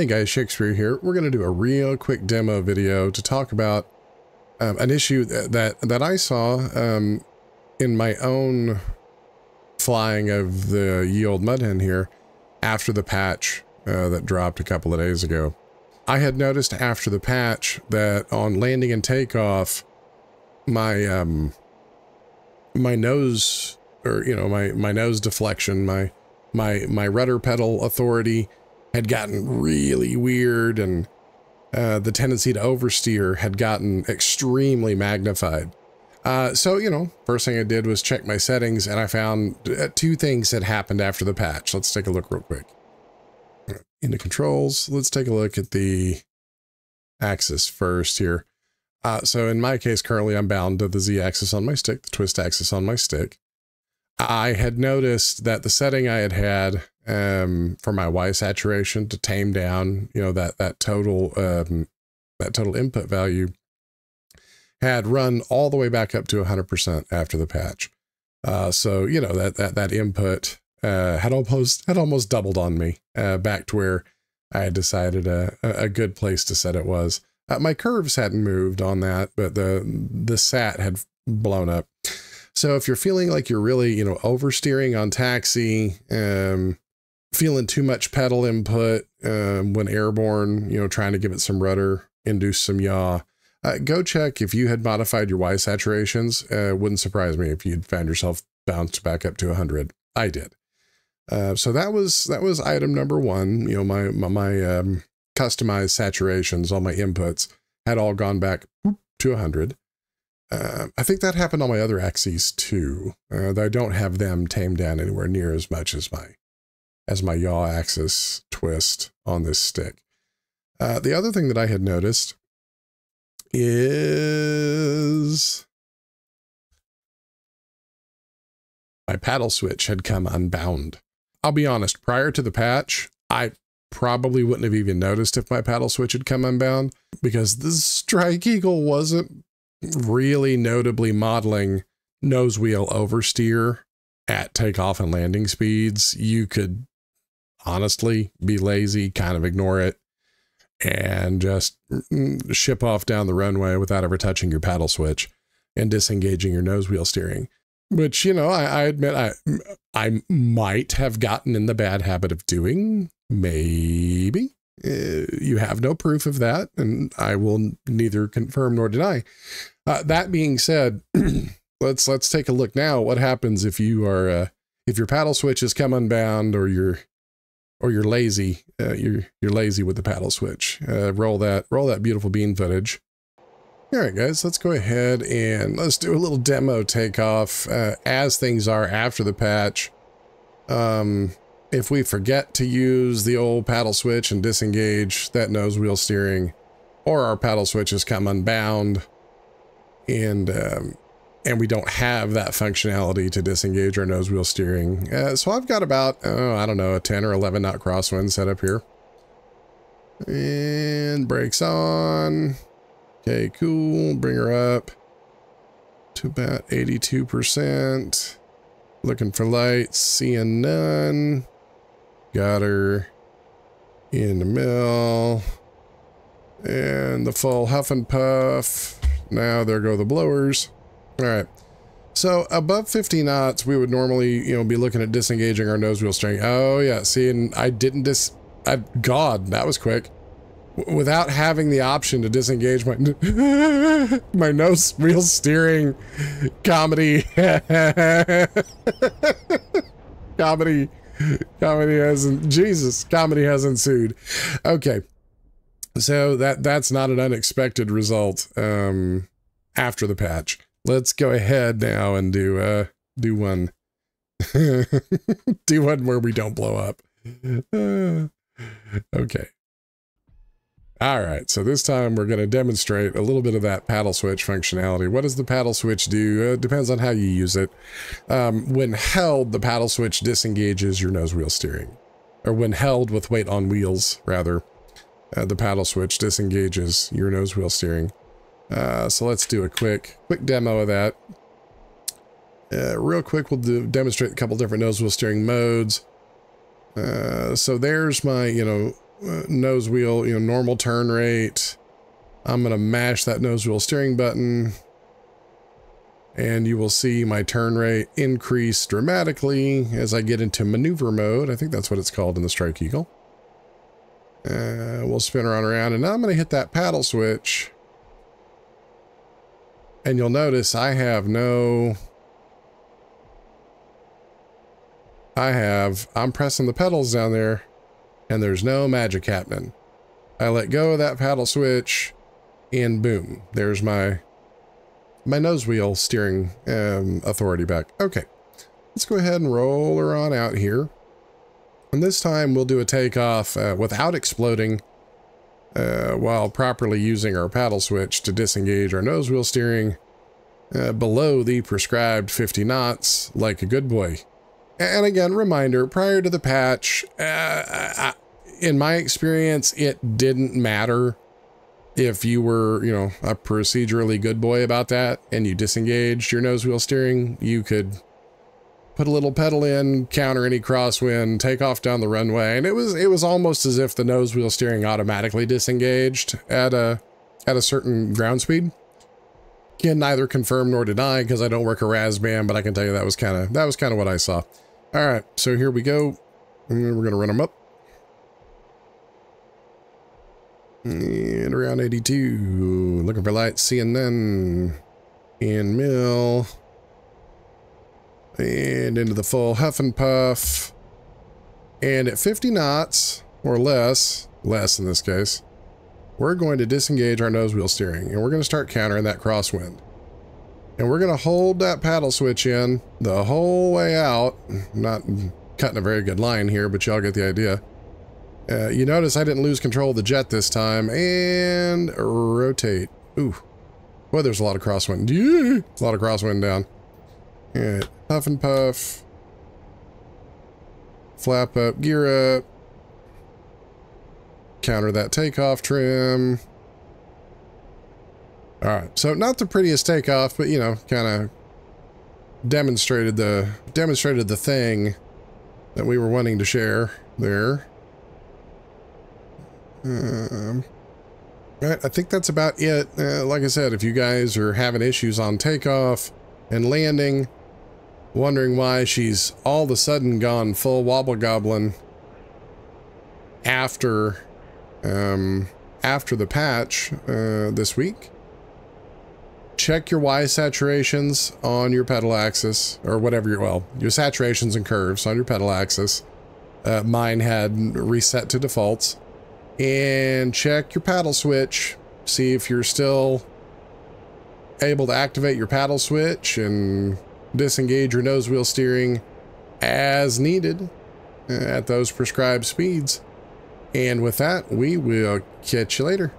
Hey guys, Shakespeare here. We're going to do a real quick demo video to talk about an issue that I saw in my own flying of the ye olde mud hen here after the patch that dropped a couple of days ago. I had noticed after the patch that on landing and takeoff, my my nose, or my nose deflection, my rudder pedal authority had gotten really weird, and the tendency to oversteer had gotten extremely magnified. So, first thing I did was check my settings, and I found two things had happened after the patch. Let's take a look real quick. Into controls, let's take a look at the axis first here. So in my case, currently I'm bound to the Z-axis on my stick, the twist axis on my stick. I had noticed that the setting I had for my Y saturation to tame down, that total input value had run all the way back up to 100% after the patch. So that input had almost doubled on me back to where I had decided a good place to set it was. My curves hadn't moved on that, but the sat had blown up. So if you're feeling like you're really, oversteering on taxi, feeling too much pedal input when airborne, trying to give it some rudder, induce some yaw, go check if you had modified your Y saturations. Wouldn't surprise me if you'd found yourself bounced back up to 100. I did. So that was item number one. My customized saturations, all my inputs had all gone back to 100. I think that happened on my other axes too. Though I don't have them tamed down anywhere near as much as my yaw axis twist on this stick. The other thing that I had noticed is my paddle switch had come unbound. I'll be honest, prior to the patch, I probably wouldn't have even noticed if my paddle switch had come unbound, because the Strike Eagle wasn't really notably modeling nose wheel oversteer at takeoff and landing speeds. You could honestly be lazy, kind of ignore it, and just ship off down the runway without ever touching your paddle switch and disengaging your nose wheel steering. Which, I admit I might have gotten in the bad habit of doing. Maybe. You have no proof of that, and I will neither confirm nor deny. That being said, let's take a look now. What happens if you are if your paddle switch has come unbound, or you're lazy? You're lazy with the paddle switch. Roll that beautiful bean footage. All right, guys, let's go ahead and let's do a little demo takeoff as things are after the patch. If we forget to use the old paddle switch and disengage that nose wheel steering, or our paddle switch has come unbound and we don't have that functionality to disengage our nose wheel steering. So I've got about, I don't know, a 10 or 11 knot crosswind set up here. And brakes on. Okay, cool. Bring her up to about 82%. Looking for lights, seeing none. Got her in the mill. And the full huff and puff. Now there go the blowers. All right. So above 50 knots, we would normally, be looking at disengaging our nose wheel steering. Oh yeah, see, and I didn't God, that was quick. Without having the option to disengage my my nose wheel steering. Comedy. Comedy has ensued. Okay. So that's not an unexpected result after the patch. Let's go ahead now and do one do one where we don't blow up. Okay. All right, so this time we're going to demonstrate a little bit of that paddle switch functionality. What does the paddle switch do? It depends on how you use it. When held, the paddle switch disengages your nose wheel steering. Or when held with weight on wheels, rather, the paddle switch disengages your nose wheel steering. So let's do a quick demo of that. Real quick, we'll demonstrate a couple different nose wheel steering modes. So there's my, nose wheel, normal turn rate. I'm going to mash that nose wheel steering button, and you will see my turn rate increase dramatically as I get into maneuver mode. I think that's what it's called in the Strike Eagle. We'll spin around, and now I'm going to hit that paddle switch. And you'll notice I'm pressing the pedals down there, and there's no magic happening. I let go of that paddle switch, and boom, there's my nose wheel steering authority back. Okay, let's go ahead and roll her on out here. And this time we'll do a takeoff without exploding while properly using our paddle switch to disengage our nose wheel steering below the prescribed 50 knots like a good boy. And again, reminder, prior to the patch, in my experience, it didn't matter if you were, a procedurally good boy about that and you disengaged your nose wheel steering. You could put a little pedal in, counter any crosswind, take off down the runway, and it was almost as if the nose wheel steering automatically disengaged at a certain ground speed. Can neither confirm nor deny because I don't work a Razbam, but I can tell you that was kind of what I saw. All right, so here we go. And we're gonna run them up. And around 82, looking for lights, seeing none. And mill. And into the full huff and puff. And at 50 knots, or less in this case, we're going to disengage our nose wheel steering. And we're going to start countering that crosswind. And we're going to hold that paddle switch in the whole way out. Not cutting a very good line here, but y'all get the idea. You notice I didn't lose control of the jet this time. And rotate. Ooh. Boy, there's a lot of crosswind. Yeah, a lot of crosswind down. All right. Huff and puff. Flap up, gear up. Counter that takeoff trim. All right. So not the prettiest takeoff, but kind of demonstrated the thing that we were wanting to share there. Right, I think that's about it. Like I said, if you guys are having issues on takeoff and landing, wondering why she's all of a sudden gone full wobble goblin after the patch this week, check your Y saturations on your pedal axis, or whatever your saturations and curves on your pedal axis. Mine had reset to defaults. And check your paddle switch, see if you're still able to activate your paddle switch and disengage your nose wheel steering as needed at those prescribed speeds. And with that, we will catch you later.